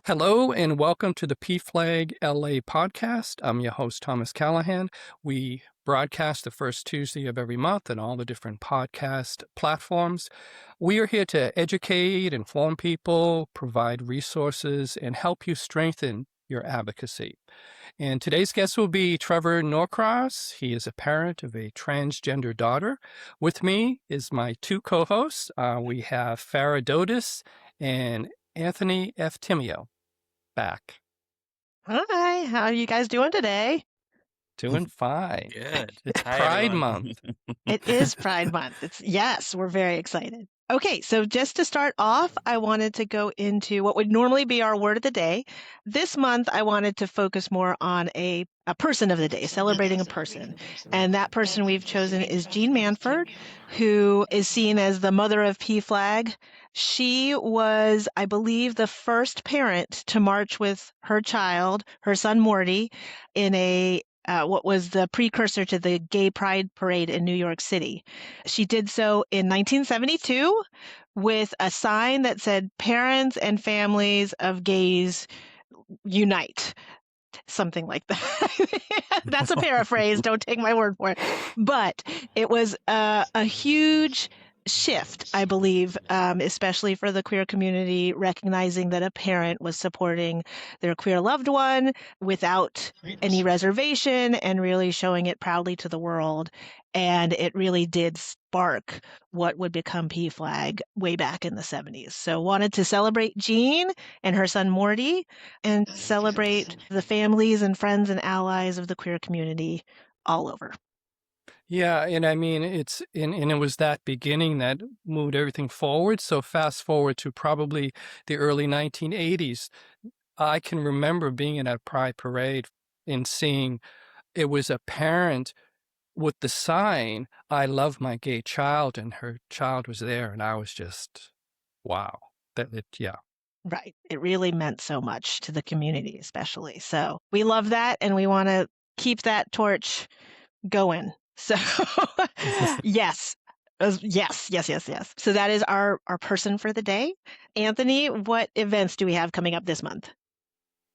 Hello and welcome to the PFLAG LA Podcast. I'm your host, Thomas Callahan. We broadcast the first Tuesday of every month on all the different podcast platforms. We are here to educate, inform people, provide resources, and help you strengthen your advocacy. And today's guest will be Trevor Norcross. He is a parent of a transgender daughter. With me is my two co-hosts. We have Farah Dodis and Anthony F. Timio. Back. Hi, how are you guys doing today? Doing fine. Good. It's Hi, Pride everyone. Month. It is Pride Month. Yes, we're very excited. Okay, so just to start off, I wanted to go into what would normally be our word of the day. This month, I wanted to focus more on a person of the day, celebrating a person. And that person we've chosen is Jeanne Manford, who is seen as the mother of PFLAG. She was, I believe, the first parent to march with her child, her son Morty, in a what was the precursor to the Gay Pride Parade in New York City. She did so in 1972 with a sign that said, "Parents and families of gays unite." Something like that. That's a paraphrase. Don't take my word for it. But it was a huge shift, I believe, especially for the queer community, recognizing that a parent was supporting their queer loved one without any reservation and really showing it proudly to the world. And it really did spark what would become PFLAG way back in the 70s. So wanted to celebrate Jeanne and her son Morty and celebrate the families and friends and allies of the queer community all over. Yeah, and I mean, it was that beginning that moved everything forward. So fast forward to probably the early 1980s. I can remember being in a Pride Parade and seeing it was a parent with the sign, "I love my gay child," and her child was there. And I was just, wow. Yeah. Right. It really meant so much to the community, especially. So we love that and we want to keep that torch going. So yes. Yes. So that is our person for the day. Anthony, what events do we have coming up this month?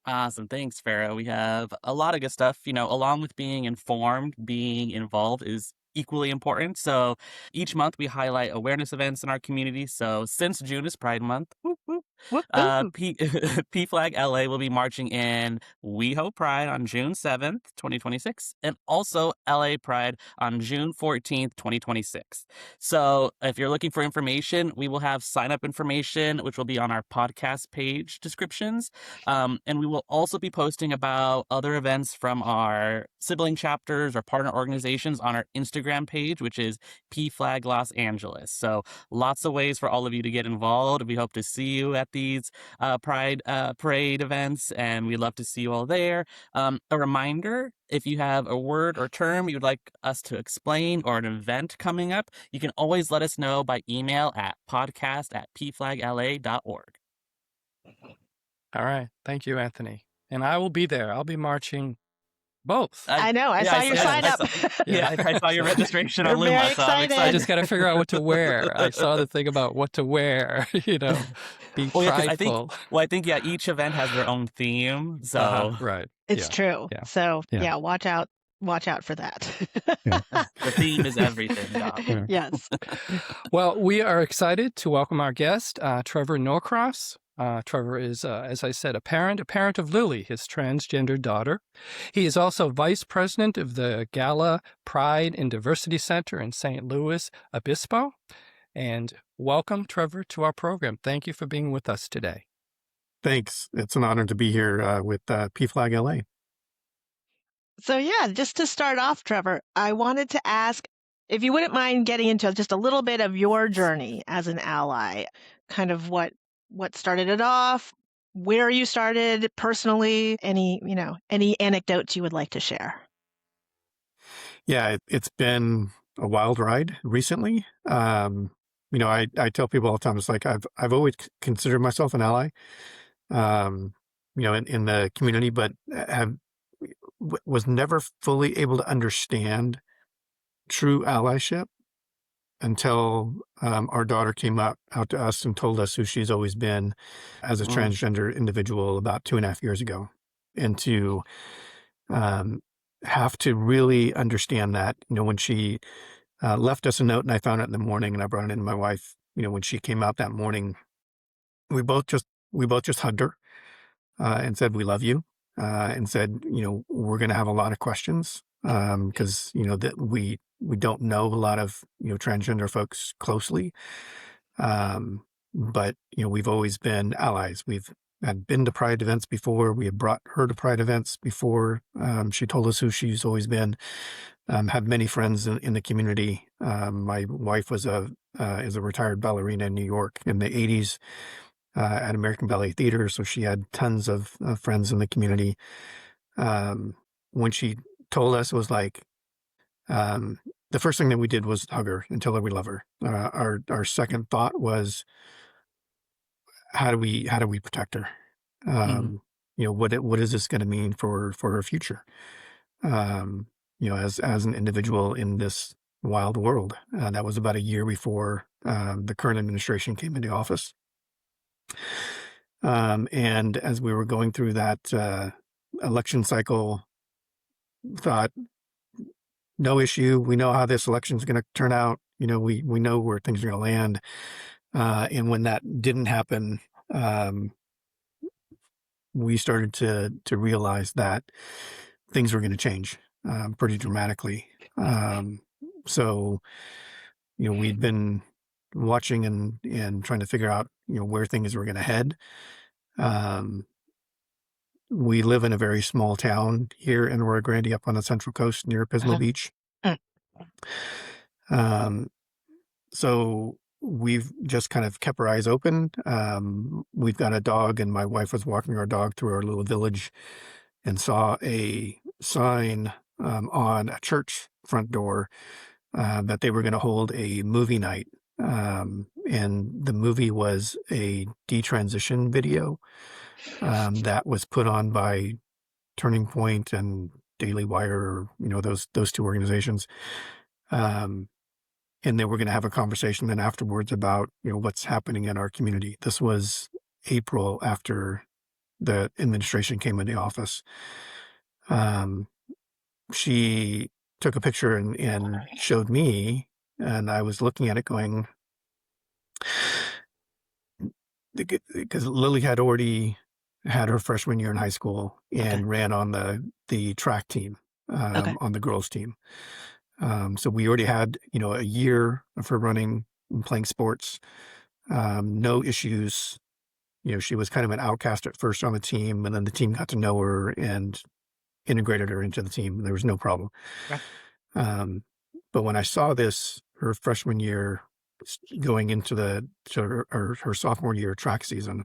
Awesome. Thanks, Farah. We have a lot of good stuff. Along with being informed, being involved is equally important. So each month we highlight awareness events in our community. So since June is Pride Month, whoop, whoop, PFLAG LA will be marching in WeHo Pride on June 7th, 2026, and also LA Pride on June 14th, 2026. So if you're looking for information, we will have sign-up information, which will be on our podcast page descriptions. And we will also be posting about other events from our sibling chapters or partner organizations on our Instagram page, which is PFLAG Los Angeles. So lots of ways for all of you to get involved. We hope to see you at these Pride Parade events, and we'd love to see you all there. A reminder, if you have a word or term you'd like us to explain or an event coming up, you can always let us know by email at podcast@pflagla.org. All right. Thank you, Anthony. And I will be there. I'll be marching both. I know. I saw your sign up. I saw your registration on We're very Luma, so I'm excited. I just got to figure out what to wear. I saw the thing about what to wear, be prideful. I think each event has their own theme. So right. It's true. Yeah. So watch out for that. The theme is everything, Doc. Yes. Well, we are excited to welcome our guest, Trevor Norcross. Trevor is, as I said, a parent of Lily, his transgender daughter. He is also vice president of the GALA Pride and Diversity Center in San Luis Obispo. And welcome, Trevor, to our program. Thank you for being with us today. Thanks. It's an honor to be here with PFLAG LA. So just to start off, Trevor, I wanted to ask if you wouldn't mind getting into just a little bit of your journey as an ally, kind of what started it off, where you started personally, any anecdotes you would like to share. Yeah, it's been a wild ride recently. I tell people all the time, it's like I've always considered myself an ally, in the community, but was never fully able to understand true allyship until our daughter came out to us and told us who she's always been as a transgender individual about 2.5 years ago. And to have to really understand that, when she left us a note and I found it in the morning and I brought it in to my wife, when she came out that morning, we both just hugged her and said, we love you, and said, we're going to have a lot of questions because, that we don't know a lot of, transgender folks closely. But, we've always been allies. We've had been to Pride events before. We had brought her to Pride events before. She told us who she's always been. Have many friends in the community. My wife was is a retired ballerina in New York in the 80s at American Ballet Theater, so she had tons of friends in the community. When she told us, it was like the first thing that we did was hug her and tell her we love her. Our second thought was, how do we protect her? What is this going to mean for her future? As an individual in this wild world. That was about a year before the current administration came into office. And as we were going through that election cycle, thought, no issue. We know how this election is going to turn out. We know where things are going to land. And when that didn't happen, we started to realize that things were going to change pretty dramatically. So, we'd been watching and trying to figure out, where things were going to head. We live in a very small town here in Rio Grande up on the Central Coast near Pismo Beach. So we've just kind of kept our eyes open. We've got a dog, and my wife was walking our dog through our little village and saw a sign on a church front door that they were going to hold a movie night. And the movie was a detransition video that was put on by Turning Point and Daily Wire, those two organizations. And they were going to have a conversation then afterwards about, what's happening in our community. This was April after the administration came into office. She took a picture and showed me, and I was looking at it going, because Lily had already had her freshman year in high school and ran on the track team, on the girls team. So we already had, a year of her running and playing sports, no issues. She was kind of an outcast at first on the team, and then the team got to know her and integrated her into the team. There was no problem. Right. But when I saw this, her freshman year going into her sophomore year track season,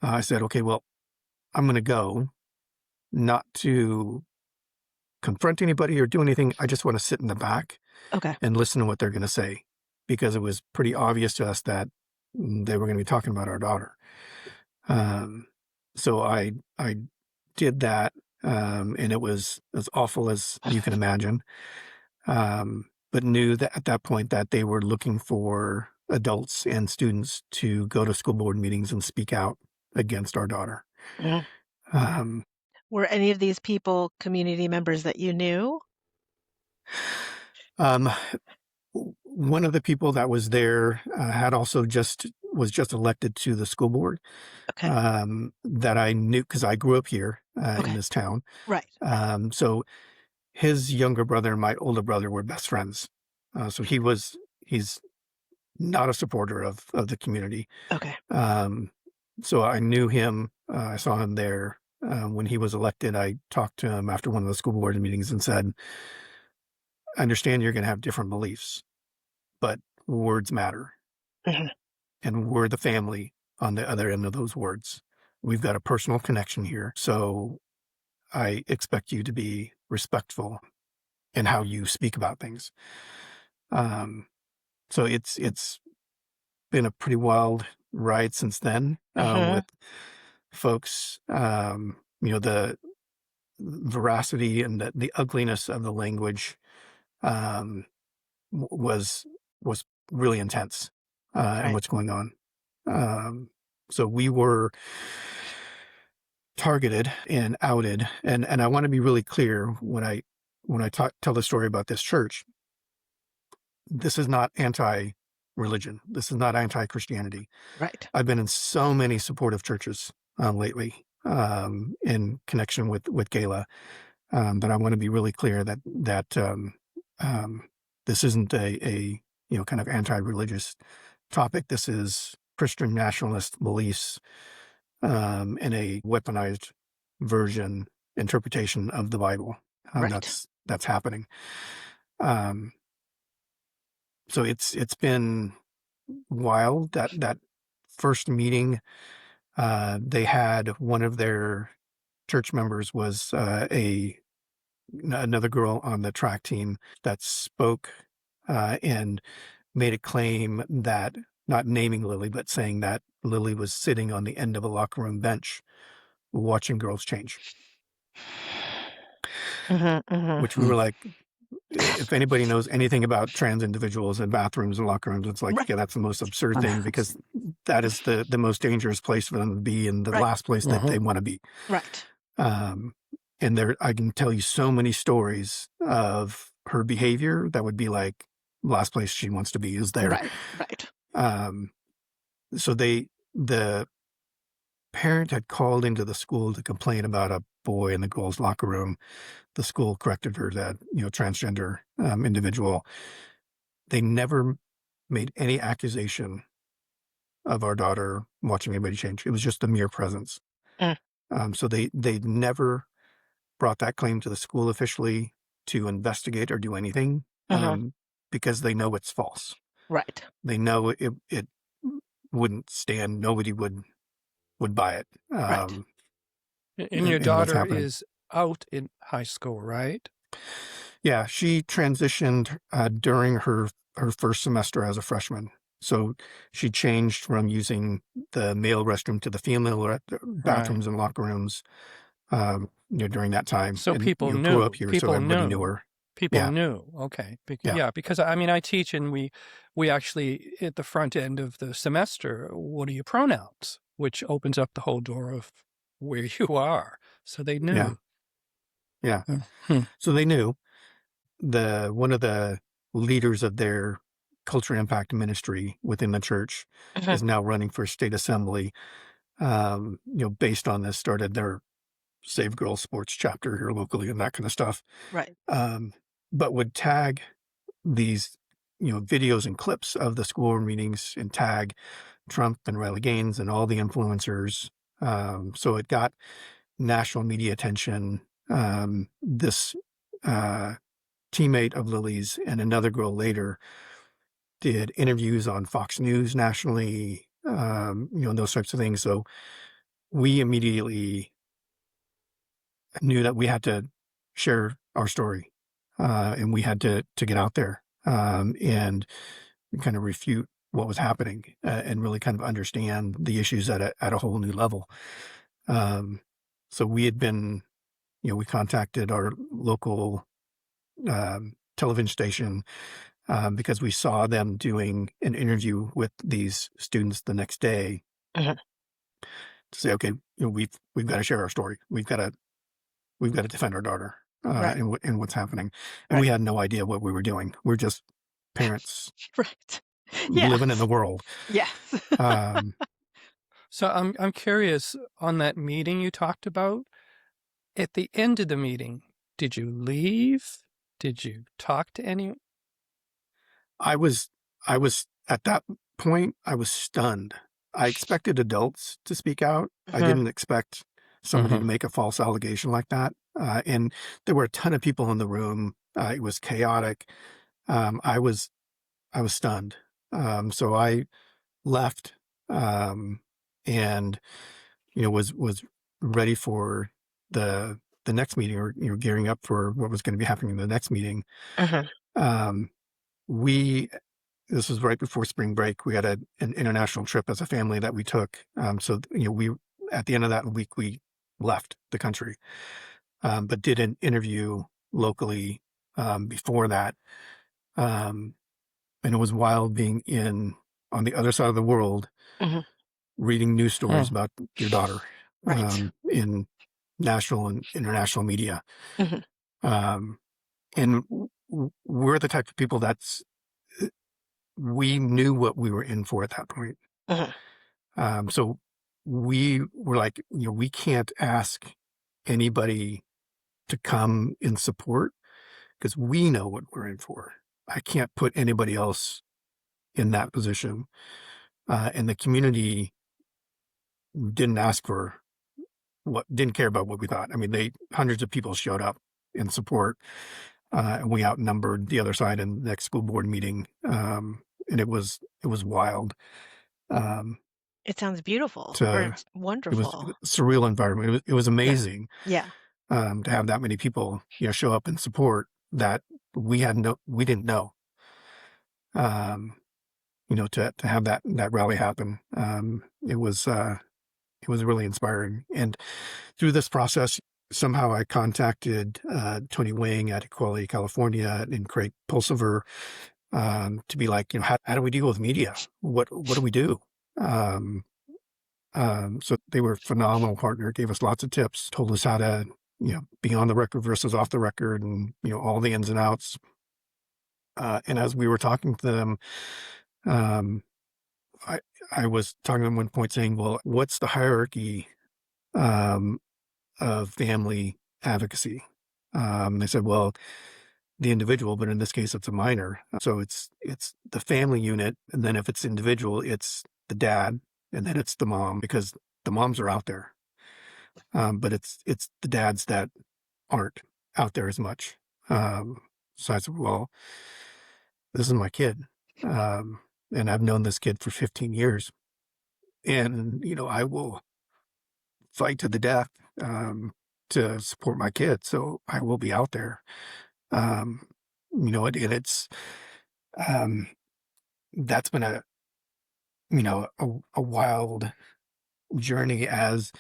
I said, okay, well, I'm going to go, not to confront anybody or do anything. I just want to sit in the back and listen to what they're going to say, because it was pretty obvious to us that they were going to be talking about our daughter. So I did that, and it was as awful as you can imagine, but knew that at that point that they were looking for adults and students to go to school board meetings and speak out against our daughter. Were any of these people community members that you knew? One of the people that was there was just elected to the school board. That I knew because I grew up here in this town. Right. So his younger brother and my older brother were best friends. So he's not a supporter of the community. So I knew him. I saw him there. When he was elected, I talked to him after one of the school board meetings and said, I understand you're going to have different beliefs, but words matter. And we're the family on the other end of those words. We've got a personal connection here. So I expect you to be respectful in how you speak about things. So it's been a pretty wild ride since then, with folks, the veracity and the ugliness of the language, was really intense in Right. what's going on. So we were targeted and outed, and I want to be really clear when I tell the story about this church. This is not anti-religion. This is not anti-Christianity. Right. I've been in so many supportive churches lately in connection with GALA, that I want to be really clear that this isn't a kind of anti-religious topic. This is Christian nationalist beliefs in a weaponized version interpretation of the Bible. Right. That's happening. So it's been wild. That first meeting, they had one of their church members was another girl on the track team that spoke and made a claim that, not naming Lily, but saying that Lily was sitting on the end of a locker room bench watching girls change, which we were like, if anybody knows anything about trans individuals in bathrooms and locker rooms, it's like, Right. yeah, that's the most absurd thing, because that is the most dangerous place for them to be, and the Right. last place that they want to be. Right. And I can tell you so many stories of her behavior that would be like, last place she wants to be is there. Right. Right. So the parent had called into the school to complain about a boy in the girls' locker room. The school corrected her that, transgender individual. They never made any accusation of our daughter watching anybody change. It was just a mere presence. So they never brought that claim to the school officially to investigate or do anything, because they know it's false. Right. They know it wouldn't stand. Nobody would buy it. Right. And your what's daughter happening. is out in high school, right? Yeah, she transitioned during her first semester as a freshman. So she changed from using the male restroom to the female bathrooms and locker rooms, during that time. So and, people grew knew. up here, so People everybody knew. knew her. People Yeah. knew. Okay. Yeah. Because I mean, I teach, and we actually, at the front end of the semester, what are your pronouns? Which opens up the whole door of where you are. So they knew. Yeah. Hmm. So they knew. One of the leaders of their culture impact ministry within the church is now running for state assembly. Based on this, started their Save Girls Sports chapter here locally and that kind of stuff. Right. But would tag these, videos and clips of the school meetings and tag Trump and Riley Gaines and all the influencers. So it got national media attention. This teammate of Lily's and another girl later did interviews on Fox News nationally, those types of things. So we immediately knew that we had to share our story, and we had to get out there and kind of refute what was happening, and really kind of understand the issues at a whole new level. So we had been, we contacted our local television station because we saw them doing an interview with these students the next day to say, okay, we've got to share our story. We've got to defend our daughter and what's happening. And we had no idea what we were doing. We're just parents Right. living in the world. Yes. So I'm curious, on that meeting you talked about, at the end of the meeting, did you leave? Did you talk to anyone? I was at that point, I was stunned. I expected adults to speak out. I didn't expect somebody to make a false allegation like that. And there were a ton of people in the room. It was chaotic. I was stunned. So I left, and was ready for the next meeting, or gearing up for what was going to be happening in the next meeting. This was right before spring break. We had an international trip as a family that we took. So we at the end of that week we left the country, but did an interview locally before that. And it was wild being on the other side of the world, Mhm. reading news stories Mm. about your daughter, Right. in national and international media. Mhm. And we're the type of people we knew what we were in for at that point. Mhm. So we were like, we can't ask anybody to come in support because we know what we're in for. I can't put anybody else in that position. And the community didn't didn't care about what we thought. I mean, hundreds of people showed up in support, and we outnumbered the other side in the next school board meeting. And it was wild. Um, It sounds beautiful or to It was a wonderful. surreal environment. It was amazing, Yeah. to have that many people, show up and support that we didn't know. To have that rally happen, it was really inspiring. And through this process, somehow I contacted Tony Wang at Equality California and Craig Pulsiver, to be like, how do we deal with media? What do we do? So they were a phenomenal partner, gave us lots of tips, told us how to, be on the record versus off the record, and, all the ins and outs. And as we were talking to them, um, I was talking to them at one point saying, well, what's the hierarchy of family advocacy? They said, well, the individual, but in this case, it's a minor. So it's the family unit. And then if it's individual, it's the dad, and then it's the mom, because the moms are out there. But it's the dads that aren't out there as much. So I said, well, this is my kid. And I've known this kid for 15 years. And, I will fight to the death, to support my kid. So I will be out there. And it's, that's been a wild journey as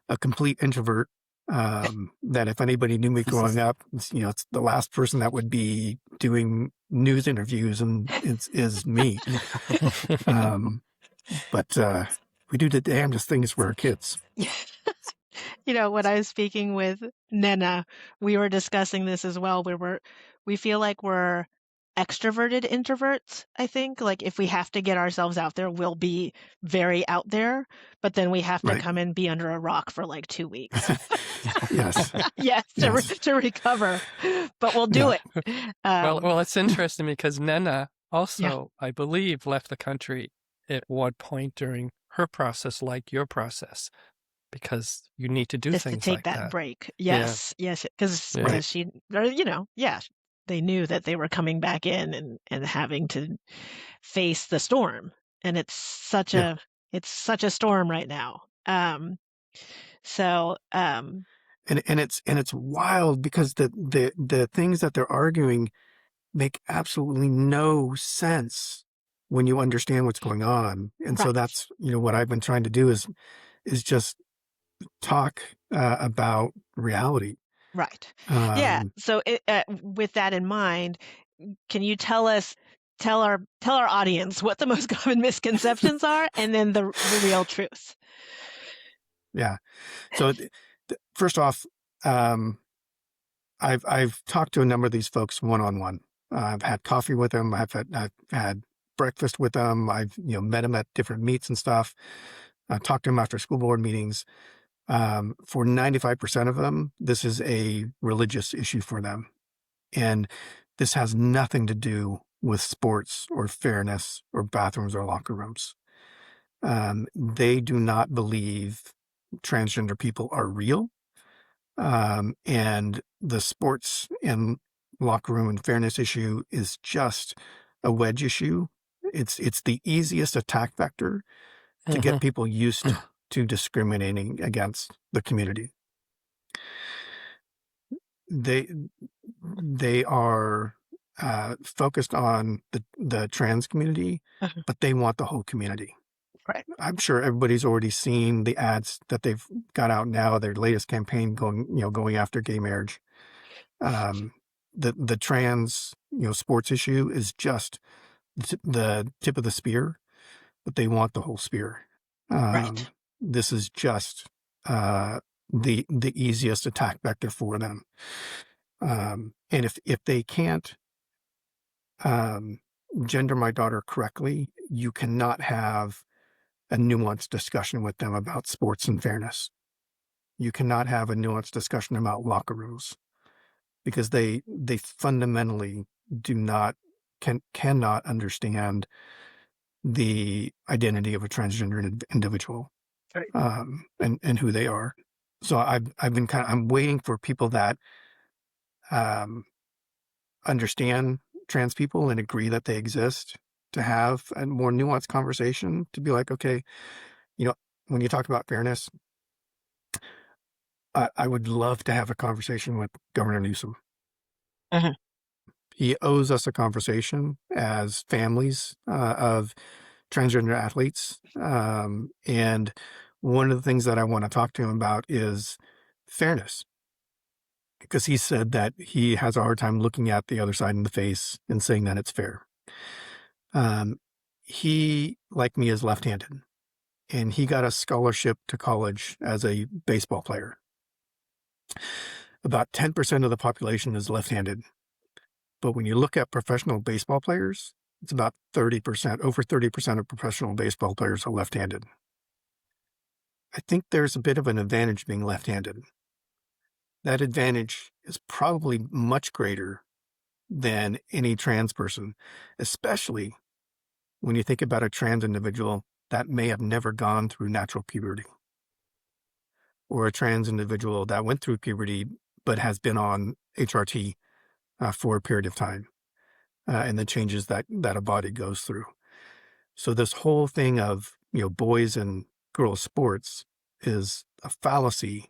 a complete introvert. That if anybody knew me growing up, it's the last person that would be doing news interviews, and is me. But we do the damnedest things for our kids. When I was speaking with Nena, we were discussing this as well, where we feel like we're extroverted introverts, I think. Like if we have to get ourselves out there, we'll be very out there, but then we have to Right. come and be under a rock for like 2 weeks. Yes. Yes, Yes. to recover, but we'll do Yeah. it. Well, it's interesting because Nena also, I believe, left the country at one point during her process, like your process, because you need to do Just to things take like that that. break. Yeah. Yes, because Yeah. she, or, they knew that they were coming back in and having to face the storm, and it's such Yeah. a storm right now. So And it's wild because the things that they're arguing make absolutely no sense when you understand what's going on. And so Right. that's, what I've been trying to do is just talk about reality. Right. Yeah. Um, So with that in mind, can you tell our audience what the most common misconceptions are, and then the real truth? yeah. So first off, I've talked to a number of these folks one-on-one. I've had coffee with them. I've had breakfast with them. I've met them at different meets and stuff. I've talked to them after school board meetings. For 95% of them, this is a religious issue for them, and this has nothing to do with sports or fairness or bathrooms or locker rooms. They do not believe transgender people are real. And the sports and locker room and fairness issue is just a wedge issue. It's the easiest attack vector to get people used to discriminating against the community. They are focused on the trans community, but they want the whole community. Right. I'm sure everybody's already seen the ads that they've got out now, their latest campaign going after gay marriage. the trans, sports issue is just the tip of the spear, but they want the whole spear. Right. This is just the easiest attack vector for them. And if they can't gender my daughter correctly, you cannot have a nuanced discussion with them about sports and fairness. You cannot have a nuanced discussion about locker rooms because they fundamentally cannot understand the identity of a transgender individual, Right. and who they are. So I'm waiting for people that understand trans people and agree that they exist to have a more nuanced conversation, to be like, okay, when you talk about fairness, I would love to have a conversation with Governor Newsom. Mhm. He owes us a conversation as families of transgender athletes. And one of the things that I want to talk to him about is fairness, because he said that he has a hard time looking at the other side in the face and saying that it's fair. He, like me, is left-handed, and he got a scholarship to college as a baseball player. About 10% of the population is left-handed. But when you look at professional baseball players, it's about 30%. Over 30% of professional baseball players are left-handed. I think there's a bit of an advantage being left-handed. That advantage is probably much greater than any trans person, especially when you think about a trans individual that may have never gone through natural puberty, or a trans individual that went through puberty but has been on HRT for a period of time, and the changes that a body goes through. So this whole thing of boys and girls sports is a fallacy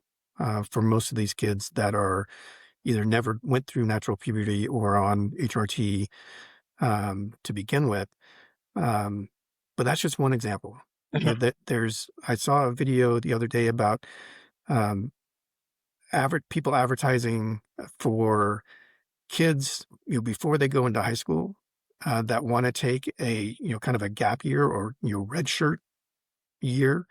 for most of these kids that are either never went through natural puberty or on HRT to begin with. But that's just one example. I saw a video the other day about people advertising for kids before they go into high school that want to take a kind of a gap year or red shirt year,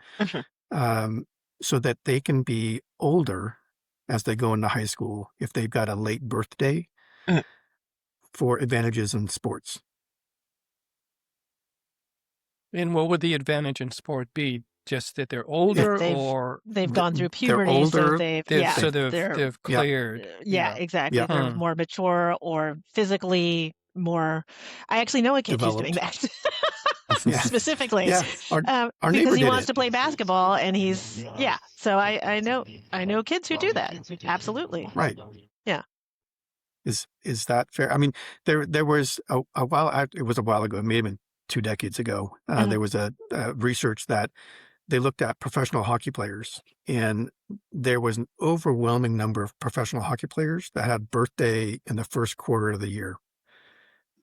so that they can be older as they go into high school if they've got a late birthday, for advantages in sports. And what would the advantage in sport be? Just that they're older, or they've gone through they're puberty, so older, they've cleared. exactly. Yeah. They're more mature or physically more. I actually know a kid who's doing that. Yeah. Specifically, Yeah, our because neighbor he did wants it. to play basketball, and he's So I know kids who do that. Absolutely. Right. Yeah. Is that fair? I mean, there was a while. It was a while ago. It may have been 2 decades ago. There was a research that they looked at professional hockey players, and there was an overwhelming number of professional hockey players that had birthday in the first quarter of the year,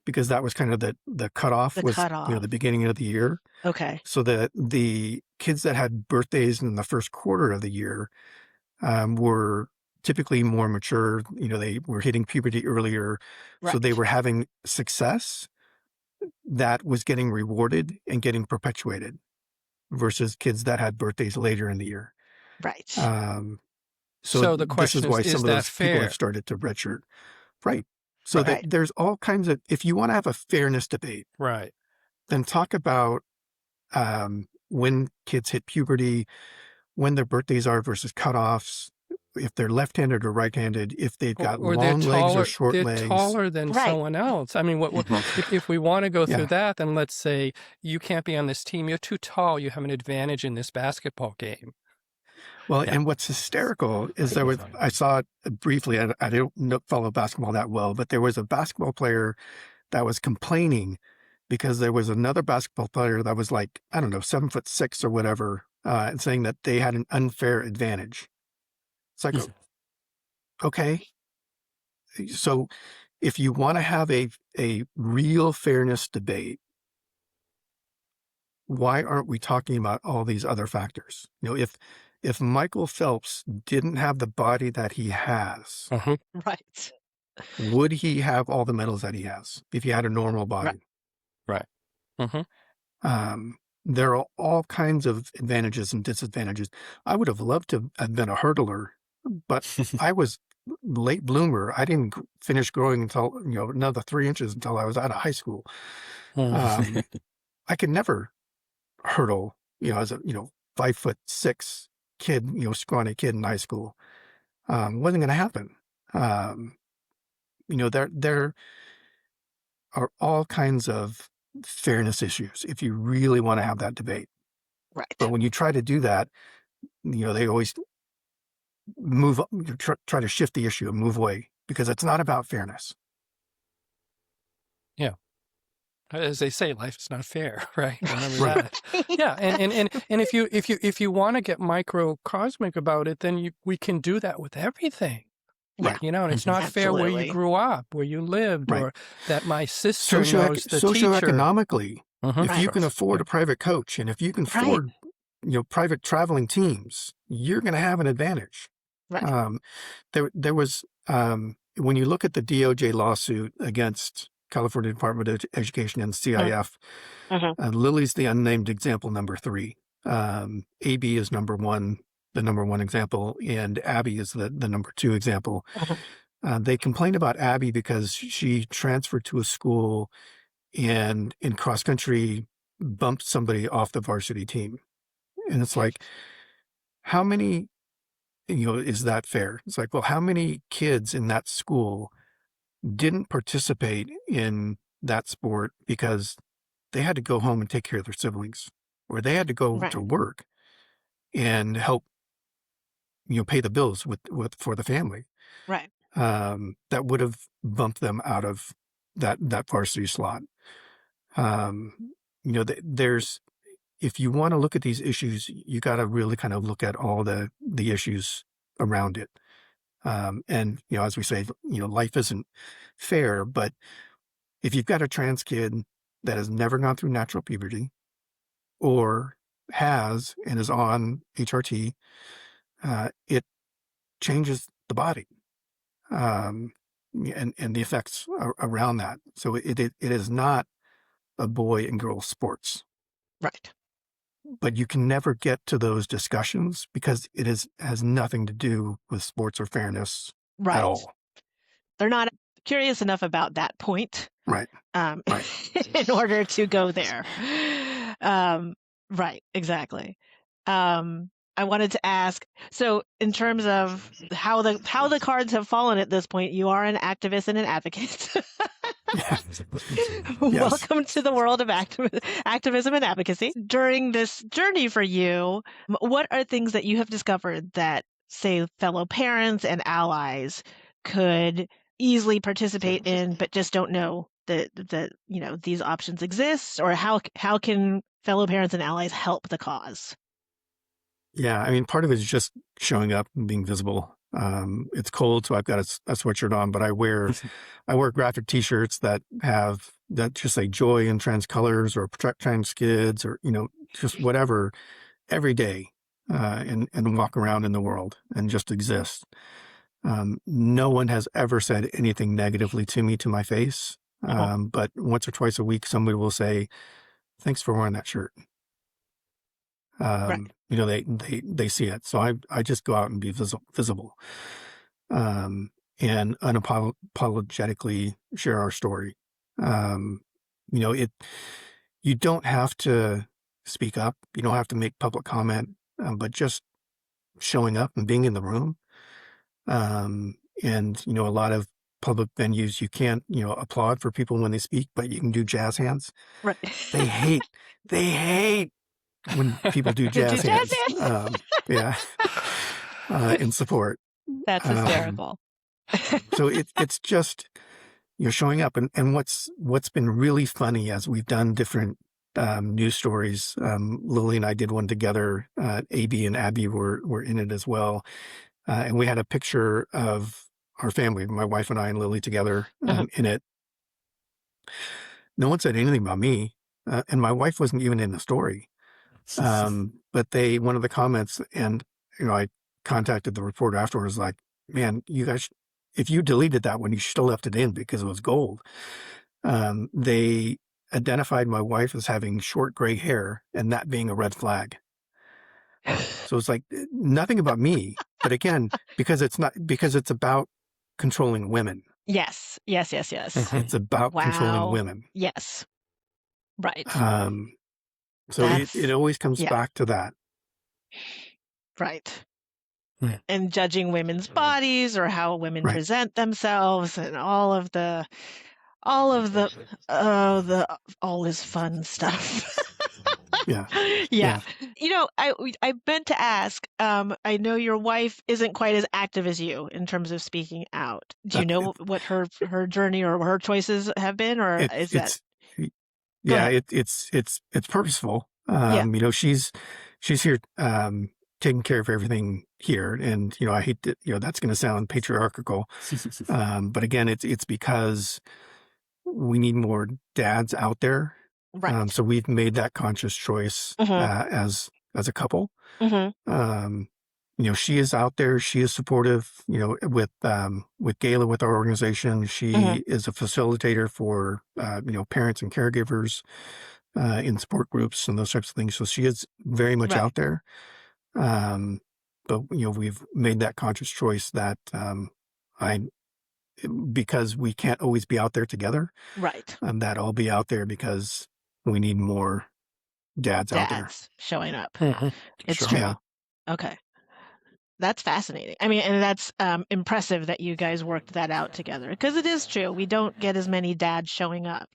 because that was kind of the cutoff. The beginning of the year. Okay. So the kids that had birthdays in the first quarter of the year were typically more mature. They were hitting puberty earlier, so they were having success that was getting rewarded and getting perpetuated, versus kids that had birthdays later in the year. Right. So the question this is why some of those fair? people have started to redshirt. Right. So Right. there's all kinds of, if you want to have a fairness debate, Right. then talk about when kids hit puberty, when their birthdays are versus cutoffs, if they're left-handed or right-handed, if they've got long legs or short legs. They're taller than someone else. I mean, if we want to go through that, then let's say you can't be on this team. You're too tall. You have an advantage in this basketball game. Well, and what's hysterical is I saw it briefly. I don't follow basketball that well, but there was a basketball player that was complaining because there was another basketball player that was like, I don't know, 7'6" or whatever, and saying that they had an unfair advantage. It's like, okay. So if you want to have a real fairness debate, why aren't we talking about all these other factors? If Michael Phelps didn't have the body that he has, Right. would he have all the medals that he has if he had a normal body? Right. There are all kinds of advantages and disadvantages. I would have loved to have been a hurdler, but I was late bloomer. I didn't finish growing until, another 3 inches until I was out of high school. I could never hurdle, as a, 5'6" kid, scrawny kid in high school. Wasn't going to happen. There are all kinds of fairness issues if you really want to have that debate. Right. But when you try to do that, they always try to shift the issue and move away because it's not about fairness. Yeah. As they say, life is not fair, right? Remember Right. that. Yeah, and if you want to get microcosmic about it, then we can do that with everything. Yeah. And it's not fair where you Absolutely. grew up, where you lived, Right. or that my sister knows the teacher. Socioeconomically, Mhm. if you can afford a private coach and if you can Right. afford, private traveling teams, you're going to have an advantage. Right. There was, when you look at the DOJ lawsuit against California Department of Education and CIF, Lily's the unnamed example number 3. AB is number 1, the number 1 example, and Abby is the number 2 example. They complained about Abby because she transferred to a school and in cross country bumped somebody off the varsity team. And it's like, how many, is that fair? It's like, well, how many kids in that school didn't participate in that sport because they had to go home and take care of their siblings, or they had to go Right. to work and help, pay the bills for the family. Right. That would have bumped them out of that varsity slot. There's, if you want to look at these issues, you got to really kind of look at all the issues around it. And, as we say, life isn't fair, but if you've got a trans kid that has never gone through natural puberty or has and is on HRT, it changes the body, and the effects around that. So it is not a boy and girl sports. Right. But you can never get to those discussions because it has nothing to do with sports or fairness Right. at all. They're not curious enough about that point. Right. In order to go there. Right, exactly. I wanted to ask, so in terms of how the cards have fallen at this point, you are an activist and an advocate. Yes. Welcome to the world of activism and advocacy. During this journey for you, what are things that you have discovered that, say, fellow parents and allies could easily participate in, but just don't know that these options exist, or how can fellow parents and allies help the cause? Yeah, I mean, part of it is just showing up and being visible. It's cold, so I've got a sweatshirt on, but I wear graphic T-shirts that just say joy in trans colors or protect trans kids or just whatever every day, and walk around in the world and just exist. No one has ever said anything negatively to me to my face, but once or twice a week, somebody will say, "Thanks for wearing that shirt." Right. They see it. So I just go out and be visible, and unapologetically share our story. You don't have to speak up. You don't have to make public comment, but just showing up and being in the room. And a lot of public venues, you can't, applaud for people when they speak, but you can do jazz hands. Right. They hate when people do jazz hands. Yeah. In support. That's hysterical. So it's just, showing up. And what's been really funny as we've done different news stories, Lily and I did one together, AB and Abby were in it as well. And we had a picture of our family, my wife and I and Lily together in it. No one said anything about me. And my wife wasn't even in the story. But one of the comments, and, I contacted the reporter afterwards, like, man, you guys if you deleted that one, you should have left it in because it was gold. They identified my wife as having short gray hair and that being a red flag. So it's like nothing about me, but again, because it's about controlling women. Yes. It's about controlling women. Yes. Right. So it always comes back to that. Right. Yeah. And judging women's bodies or how women present themselves and all this fun stuff. Yeah. You know, I meant to ask, I know your wife isn't quite as active as you in terms of speaking out. Do you know what her journey or her choices have been, or is that? It's purposeful. You know, she's here taking care of everything here, and you know, I hate that, you know, that's going to sound patriarchal, but again, it's because we need more dads out there. Right. So we've made that conscious choice as a couple. You know, she is out there. She is supportive. You know, with GALA, with our organization, she is a facilitator for you know, parents and caregivers in support groups and those types of things. So she is very much out there. But you know, we've made that conscious choice that because we can't always be out there together. Right. That I'll be out there because we need more dads out there showing up. It's Sure. true. Yeah. Okay. That's fascinating. I mean, and that's impressive that you guys worked that out together, because it is true. We don't get as many dads showing up.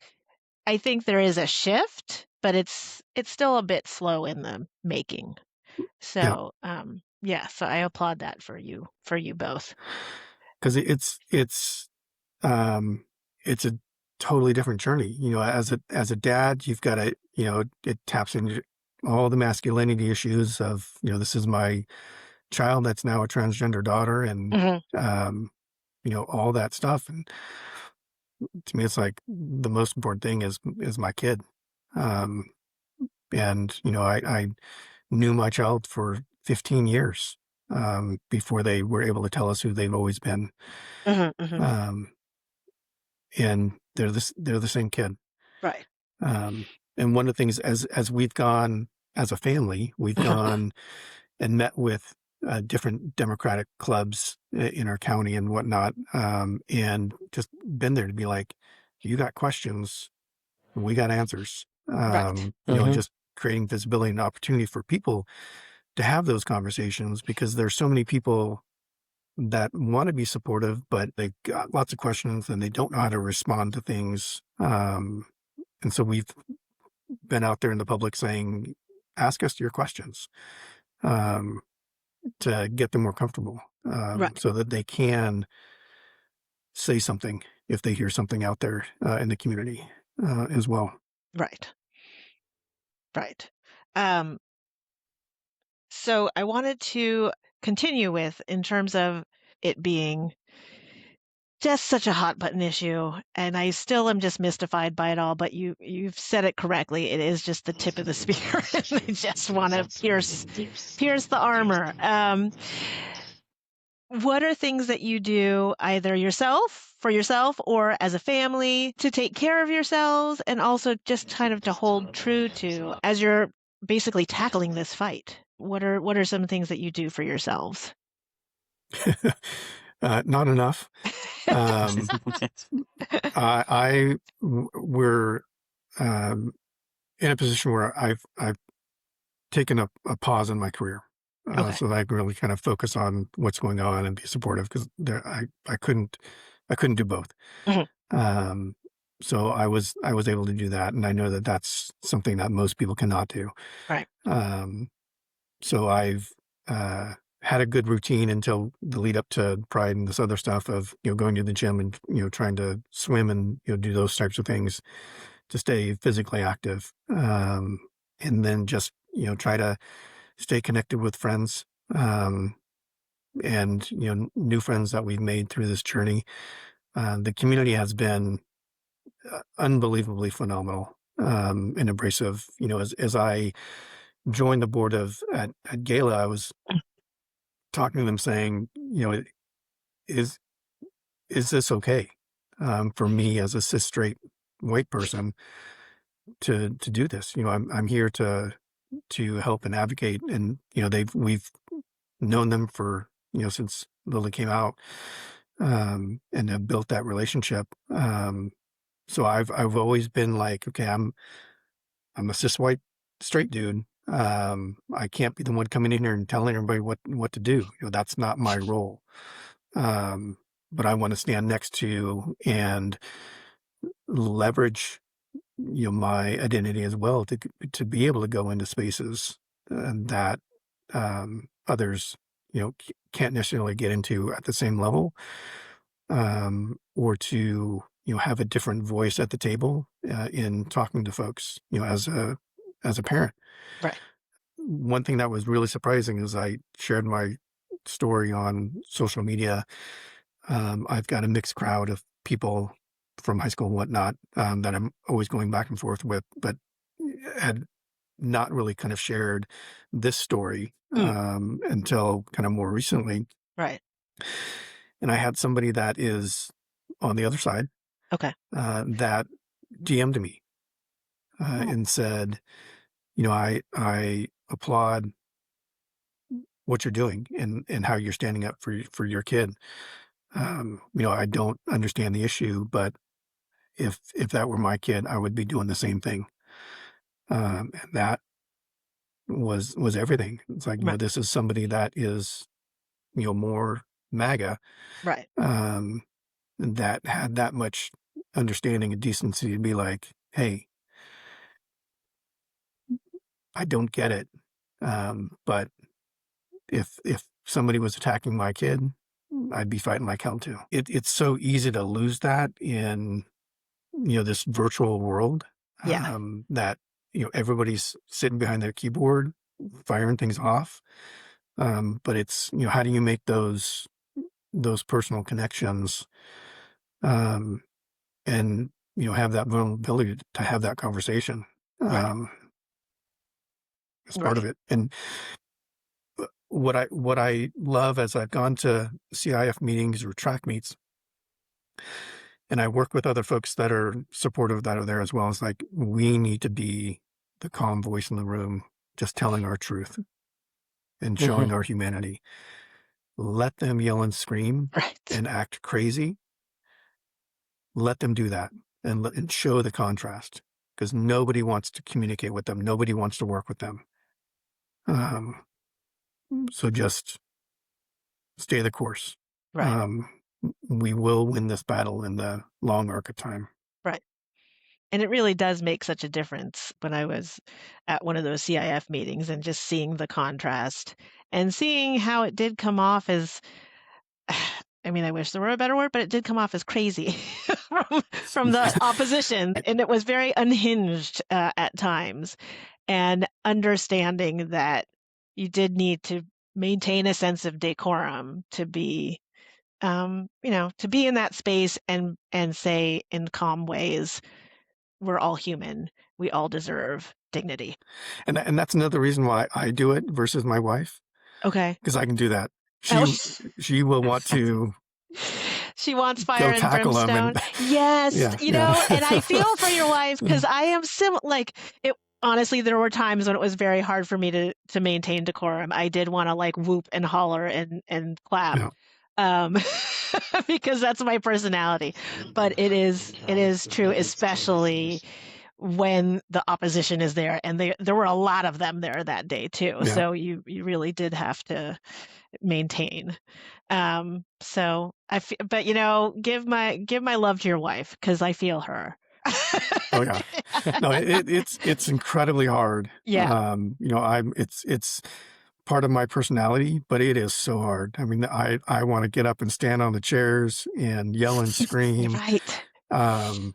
I think there is a shift, but it's still a bit slow in the making. So, so I applaud that for you both. Because it's a totally different journey. You know, as a dad, you've got to, you know, it taps into all the masculinity issues of, you know, this is my child that's now a transgender daughter, and you know, all that stuff. And to me, it's like the most important thing is my kid. And you know, I knew my child for 15 years before they were able to tell us who they've always been. And they're the same kid. Right. And one of the things, as we've gone as a family, we've gone and met with different Democratic clubs in our county and whatnot, and just been there to be like, you got questions, we got answers. You know, and just creating visibility and opportunity for people to have those conversations, because there's so many people that want to be supportive, but they've got lots of questions and they don't know how to respond to things. And so we've been out there in the public saying, ask us your questions, to get them more comfortable, so that they can say something if they hear something out there in the community as well. Right. So I wanted to continue with, in terms of it being just such a hot button issue, and I still am just mystified by it all, but you've said it correctly. It is just the tip of the spear, and they just want to pierce the armor. What are things that you do, either for yourself or as a family, to take care of yourselves, and also just kind of to hold true to as you're basically tackling this fight? What are some things that you do for yourselves? Not enough. We're in a position where I've taken a pause in my career, so that I can really kind of focus on what's going on and be supportive, because I couldn't do both. So I was able to do that, and I know that that's something that most people cannot do. Right. So I've had a good routine until the lead up to Pride and this other stuff of, you know, going to the gym and, you know, trying to swim and, you know, do those types of things to stay physically active. And then just, you know, try to stay connected with friends, and, you know, new friends that we've made through this journey. The community has been unbelievably phenomenal, and embracive. You know, as I joined the board at GALA, I was talking to them saying, you know, is this okay for me as a cis straight white person to do this? I'm here to help and advocate, and we've known them for since Lily came out, and have built that relationship. So I've always been like, okay, I'm a cis white straight dude. I can't be the one coming in here and telling everybody what to do. That's not my role. But I want to stand next to you and leverage my identity as well to be able to go into spaces that others can't necessarily get into at the same level, or to have a different voice at the table in talking to folks as a parent. Right. One thing that was really surprising is I shared my story on social media. I've got a mixed crowd of people from high school and whatnot that I'm always going back and forth with, but had not really kind of shared this story until kind of more recently. Right. And I had somebody that is on the other side Okay. that DM'd me and said, I applaud what you're doing and how you're standing up for your kid. I don't understand the issue, but if that were my kid, I would be doing the same thing. And that was everything. It's like, Right. this is somebody that is, more MAGA, Right. that had that much understanding and decency to be like, hey, I don't get it. But if somebody was attacking my kid, I'd be fighting like hell too. It's so easy to lose that in, this virtual world. Yeah. That, everybody's sitting behind their keyboard, firing things off. But it's, how do you make those personal connections, and, have that vulnerability to have that conversation, Right. as part of it. And what I love as I've gone to CIF meetings or track meets, and I work with other folks that are supportive that are there as well, is like, we need to be the calm voice in the room, just telling our truth and showing our humanity. Let them yell and scream Right. and act crazy. Let them do that and show the contrast, because nobody wants to communicate with them. Nobody wants to work with them. So just stay the course. Right. We will win this battle in the long arc of time. Right. And it really does make such a difference when I was at one of those CIF meetings and just seeing the contrast and seeing how it did come off as, I mean, I wish there were a better word, but it did come off as crazy from the opposition. And it was very unhinged at times. And understanding that you did need to maintain a sense of decorum to be, to be in that space and say in calm ways, we're all human. We all deserve dignity. And that's another reason why I do it versus my wife, Okay. because I can do that. Oh. She will want to. She wants fire Go and tackle 'em brimstone. and- Yes, Yeah, and I feel for your wife, because I am it. Honestly, there were times when it was very hard for me to maintain decorum. I did want to like whoop and holler and clap, because that's my personality. But it is true, especially when the opposition is there, and there were a lot of them there that day too. Yeah. So you really did have to maintain. So but give my love to your wife, because I feel her. Oh yeah. No, it's incredibly hard. Yeah. It's part of my personality, but it is so hard. I mean, I want to get up and stand on the chairs and yell and scream. Right. And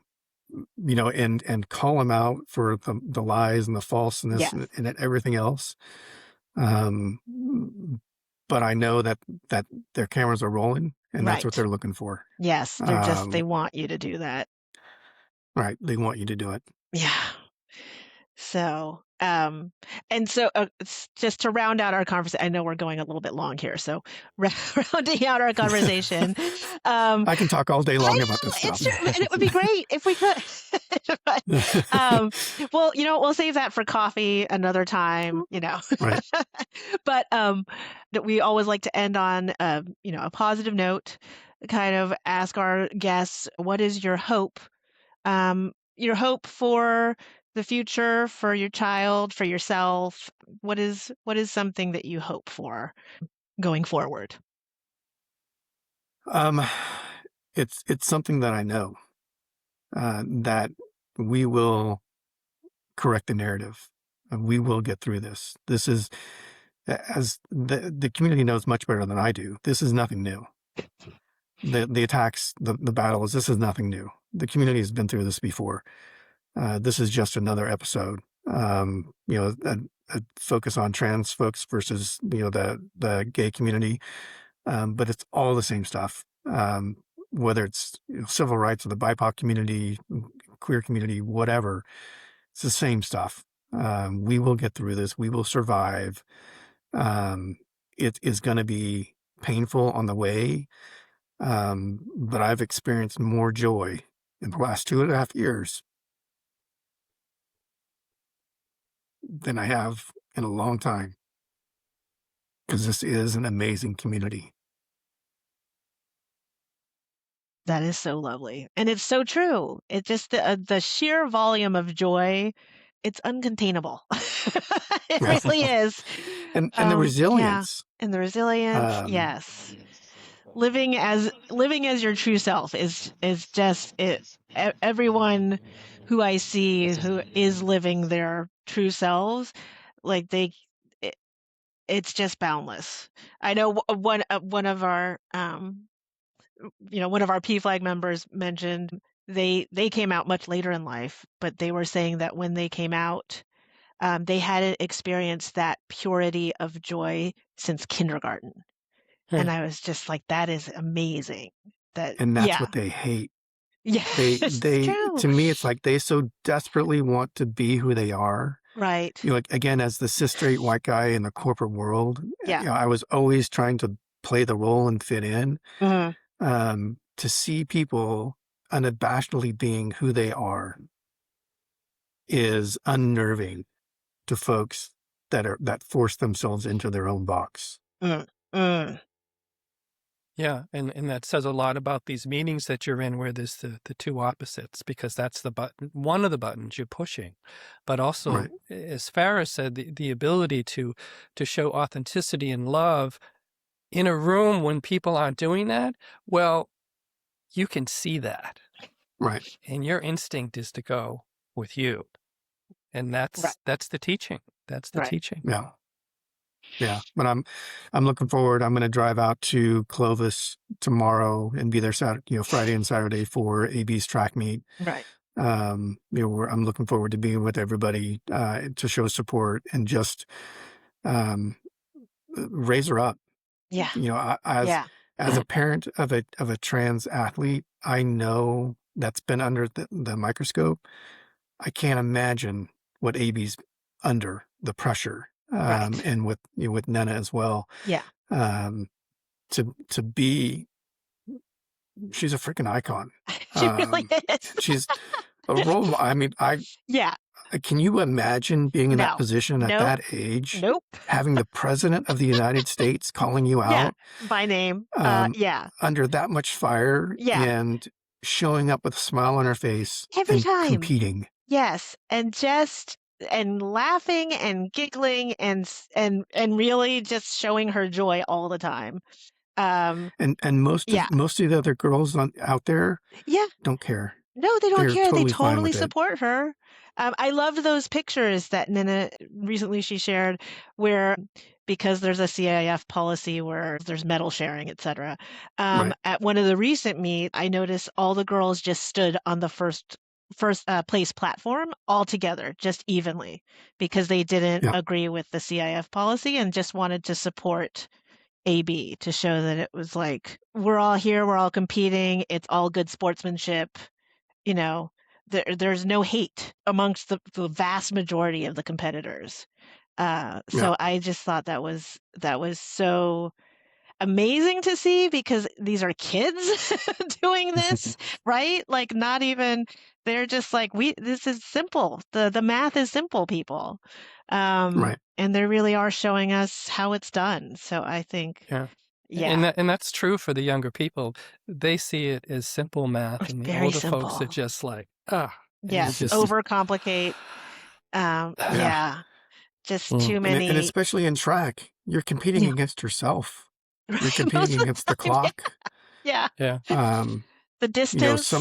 call them out for the lies and the falseness, Yes. and everything else. But I know that their cameras are rolling, and that's what Right. they're looking for. Yes, they want you to do that. Right. They want you to do it. Yeah. So, And so just to round out our conversation, I know we're going a little bit long here, so rounding out our conversation. I can talk all day long about this It's stuff. true, and it would be great if we could. But, well, we'll save that for coffee another time, Right. But we always like to end on, a positive note, kind of ask our guests, what is your hope? Your hope for the future, for your child, for yourself. What is something that you hope for going forward? It's something that I know that we will correct the narrative. We will get through this. This is, as the community knows much better than I do, this is nothing new. The attacks, the battles, this is nothing new. The community has been through this before. This is just another episode. A focus on trans folks versus the gay community, but it's all the same stuff. Whether it's civil rights of the BIPOC community, queer community, whatever, it's the same stuff. We will get through this. We will survive. It is going to be painful on the way, but I've experienced more joy in the last 2.5 years than I have in a long time, because this is an amazing community. That is so lovely. And it's so true. It's just the sheer volume of joy, it's uncontainable. It really is. And the resilience. Yeah. And the resilience, yes. Living as your true self is just it. Everyone who I see who is living their true selves, like it's just boundless. I know one of our one of our PFLAG members mentioned they came out much later in life, but they were saying that when they came out, they hadn't experienced that purity of joy since kindergarten. And I was just like, that is amazing. And that's what they hate. Yeah, They true. To me, it's like they so desperately want to be who they are. Right. Like, again, as the cis straight white guy in the corporate world, Yeah. I was always trying to play the role and fit in. Mm-hmm. To see people unabashedly being who they are is unnerving to folks that force themselves into their own box. Yeah, and that says a lot about these meetings that you're in where there's the two opposites, because that's one of the buttons you're pushing. But also, right. As Farah said, the ability to show authenticity and love in a room when people aren't doing that, well, you can see that. Right. And your instinct is to go with you. And that's the teaching. That's the teaching. Yeah. Yeah, but I'm looking forward. I'm going to drive out to Clovis tomorrow and be there Friday and Saturday for AB's track meet. Right. I'm looking forward to being with everybody to show support and just raise her up. Yeah. As a parent of a trans athlete, I know that's been under the microscope. I can't imagine what AB's under the pressure. And with Nena as well. Yeah. To be, she's a freaking icon. She really is. She's a role. I mean, can you imagine being in that position at that age? Nope. Having the president of the United States calling you out by name. Under that much fire. Yeah. And showing up with a smile on her face every time, competing. Yes, and laughing and giggling and really just showing her joy all the time. And most of the other girls out there don't care. No, they don't care. Totally they totally fine with support her. I loved those pictures that Nina recently she shared where, because there's a CIF policy where there's medal sharing, etc. At one of the recent meet, I noticed all the girls just stood on the first place platform all together, just evenly, because they didn't agree with the CIF policy and just wanted to support AB, to show that it was like, we're all here, we're all competing, it's all good sportsmanship, there's no hate amongst the vast majority of the competitors. So I just thought that was so amazing to see, because these are kids doing this, right? Like, not even, they're just like, this is simple. The math is simple, people. Right. And they really are showing us how it's done. So I think, yeah. And that's true for the younger people. They see it as simple math, It's and the very older folks are simple. just like, and Yes, just overcomplicate. Yeah, just too many. And especially in track, you're competing against yourself. You're competing against the clock. Yeah. The distance.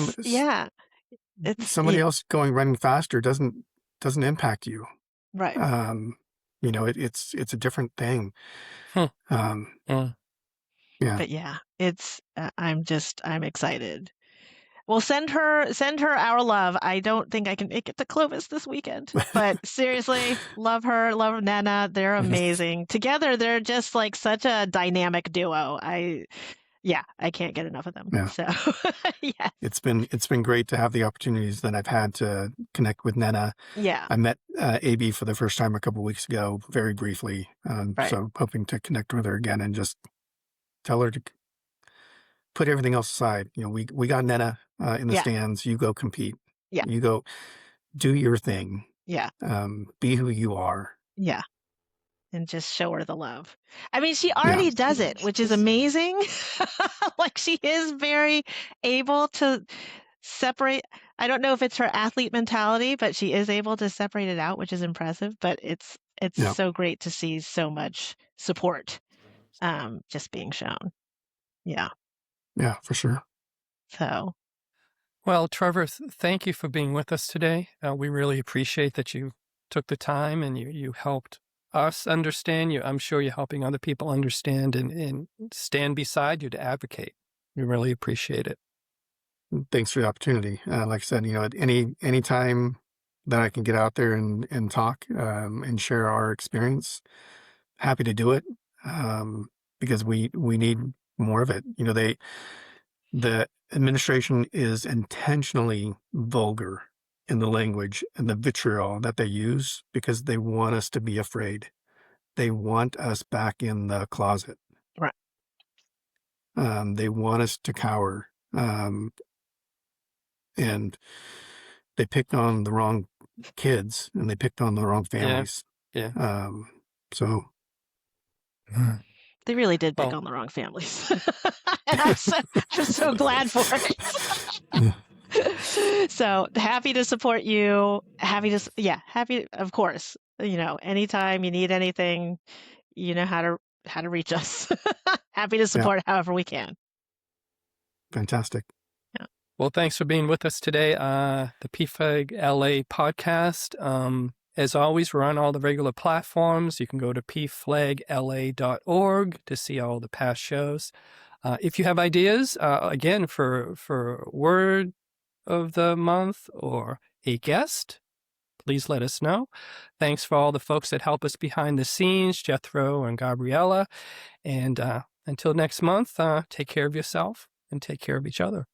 It's somebody else running faster doesn't impact you. right. It's a different thing. Yeah. But yeah, it's I'm excited. Well, send her our love. I don't think I can make it to Clovis this weekend, but seriously, love her, love Nana. They're amazing. Together, they're just like such a dynamic duo. I can't get enough of them. Yeah. So, yeah. It's been great to have the opportunities that I've had to connect with Nana. Yeah. I met AB for the first time a couple of weeks ago, very briefly. Right. So hoping to connect with her again and just tell her to put everything else aside. We got Nana in the stands. You go compete. Yeah. You go do your thing. Yeah. Be who you are. Yeah. And just show her the love. I mean, she already does it, which is amazing. Like, she is very able to separate. I don't know if it's her athlete mentality, but she is able to separate it out, which is impressive. But it's so great to see so much support just being shown. Yeah. Yeah, for sure. So. Well, Trevor, thank you for being with us today. We really appreciate that you took the time and you helped us understand. I'm sure you're helping other people understand and stand beside you to advocate. We really appreciate it. Thanks for the opportunity. Like I said, at any time that I can get out there and talk and share our experience, happy to do it, because we need more of it. The administration is intentionally vulgar in the language and the vitriol that they use because they want us to be afraid. They want us back in the closet. Right. They want us to cower. And they picked on the wrong kids and they picked on the wrong families. Yeah. So they really did pick on the wrong families. And I'm so glad for it. So happy to support you. Happy, of course. Anytime you need anything, you know how to reach us. Happy to support however we can. Fantastic. Yeah. Well, thanks for being with us today. The PFLAG LA podcast. As always, we're on all the regular platforms. You can go to pflagla.org to see all the past shows. If you have ideas, again, for word of the month or a guest, please let us know. Thanks for all the folks that help us behind the scenes, Jethro and Gabriella. And until next month, take care of yourself and take care of each other.